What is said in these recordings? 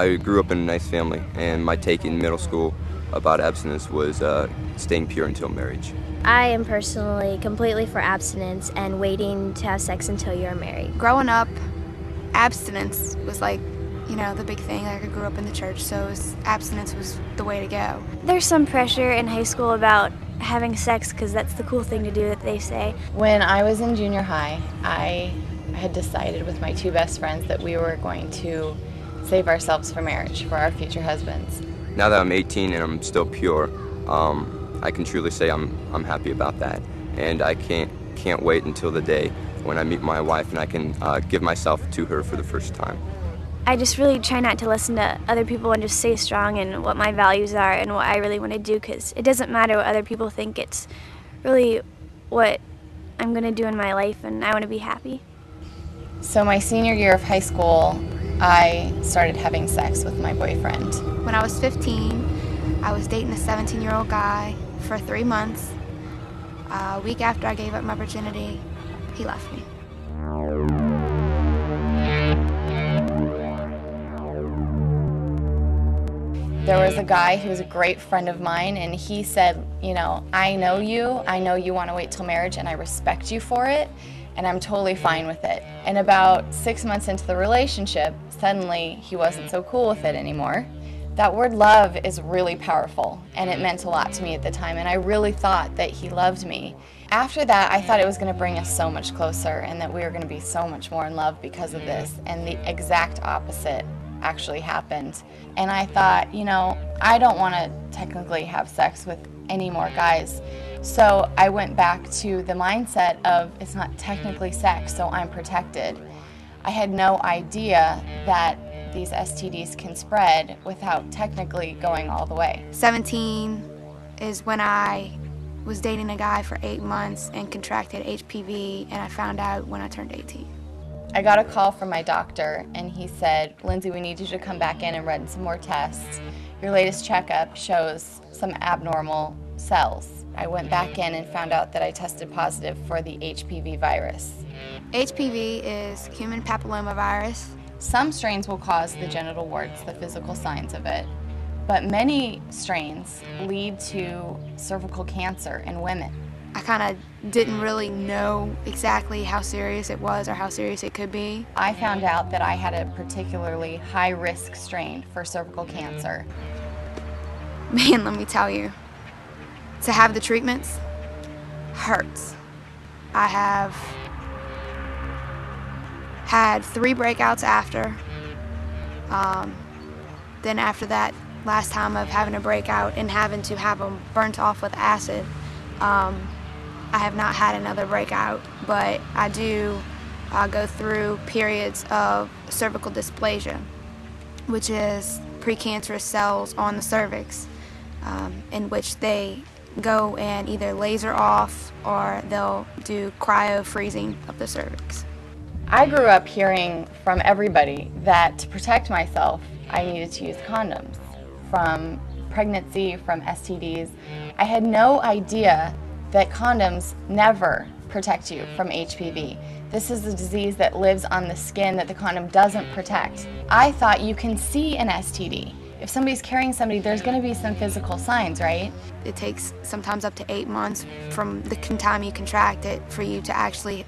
I grew up in a nice family, and my take in middle school about abstinence was staying pure until marriage. I am personally completely for abstinence and waiting to have sex until you're married. Growing up, abstinence was like, the big thing. Like I grew up in the church, so abstinence was the way to go. There's some pressure in high school about having sex because that's the cool thing to do, that they say. When I was in junior high, I had decided with my two best friends that we were going to save ourselves for marriage, for our future husbands. Now that I'm 18 and I'm still pure, I can truly say I'm happy about that, and I can't wait until the day when I meet my wife and I can give myself to her for the first time. I just really try not to listen to other people and just stay strong in what my values are and what I really want to do, because it doesn't matter what other people think. It's really what I'm going to do in my life, and I want to be happy. So my senior year of high school, I started having sex with my boyfriend. When I was 15, I was dating a 17-year-old guy for 3 months. A week after I gave up my virginity, he left me. There was a guy who was a great friend of mine, and he said, I know you want to wait till marriage, and I respect you for it, and I'm totally fine with it. And about 6 months into the relationship, suddenly he wasn't so cool with it anymore. That word love is really powerful, and it meant a lot to me at the time, and I really thought that he loved me. After that, I thought it was going to bring us so much closer and that we were going to be so much more in love because of this, and the exact opposite actually happened. And I thought, I don't want to technically have sex with any more guys. So I went back to the mindset of it's not technically sex, so I'm protected. I had no idea that these STDs can spread without technically going all the way. 17 is when I was dating a guy for 8 months and contracted HPV, and I found out when I turned 18. I got a call from my doctor, and he said, Lindsay, we need you to come back in and run some more tests. Your latest checkup shows some abnormal cells. I went back in and found out that I tested positive for the HPV virus. HPV is human papillomavirus. Some strains will cause the genital warts, the physical signs of it, but many strains lead to cervical cancer in women. I kind of didn't really know exactly how serious it was or how serious it could be. I found out that I had a particularly high-risk strain for cervical cancer. Man, let me tell you, to have the treatments hurts. I have had 3 breakouts after. Then after that last time of having a breakout and having to have them burnt off with acid, I have not had another breakout, but I do go through periods of cervical dysplasia, which is precancerous cells on the cervix, in which they go and either laser off or they'll do cryo-freezing of the cervix. I grew up hearing from everybody that to protect myself, I needed to use condoms. From pregnancy, from STDs. I had no idea that condoms never protect you from HPV. This is a disease that lives on the skin that the condom doesn't protect. I thought you can see an STD. If somebody's carrying somebody, there's going to be some physical signs, right? It takes sometimes up to 8 months from the time you contract it for you to actually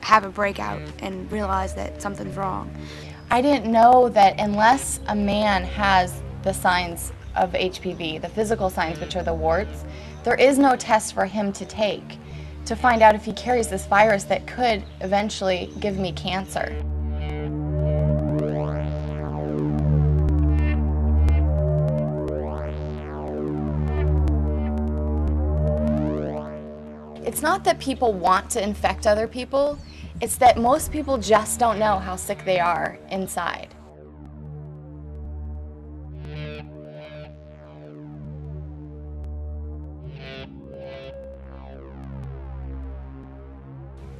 have a breakout and realize that something's wrong. I didn't know that unless a man has the signs of HPV, the physical signs, which are the warts, there is no test for him to take to find out if he carries this virus that could eventually give me cancer. It's not that people want to infect other people, it's that most people just don't know how sick they are inside.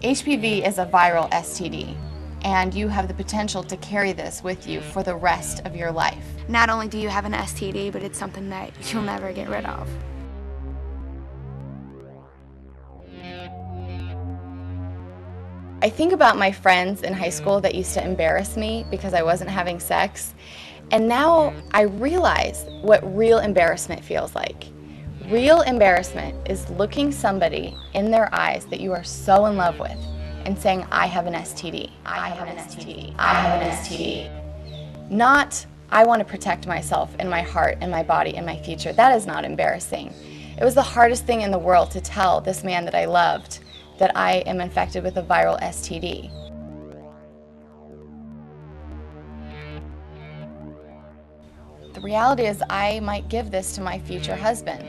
HPV is a viral STD, and you have the potential to carry this with you for the rest of your life. Not only do you have an STD, but it's something that you'll never get rid of. I think about my friends in high school that used to embarrass me because I wasn't having sex, And now I realize what real embarrassment feels like. Real embarrassment is looking somebody in their eyes that you are so in love with and saying, I have an STD, I have an STD, I have an STD. Not, I want to protect myself and my heart and my body and my future. That is not embarrassing. It was the hardest thing in the world to tell this man that I loved that I am infected with a viral STD. The reality is I might give this to my future husband.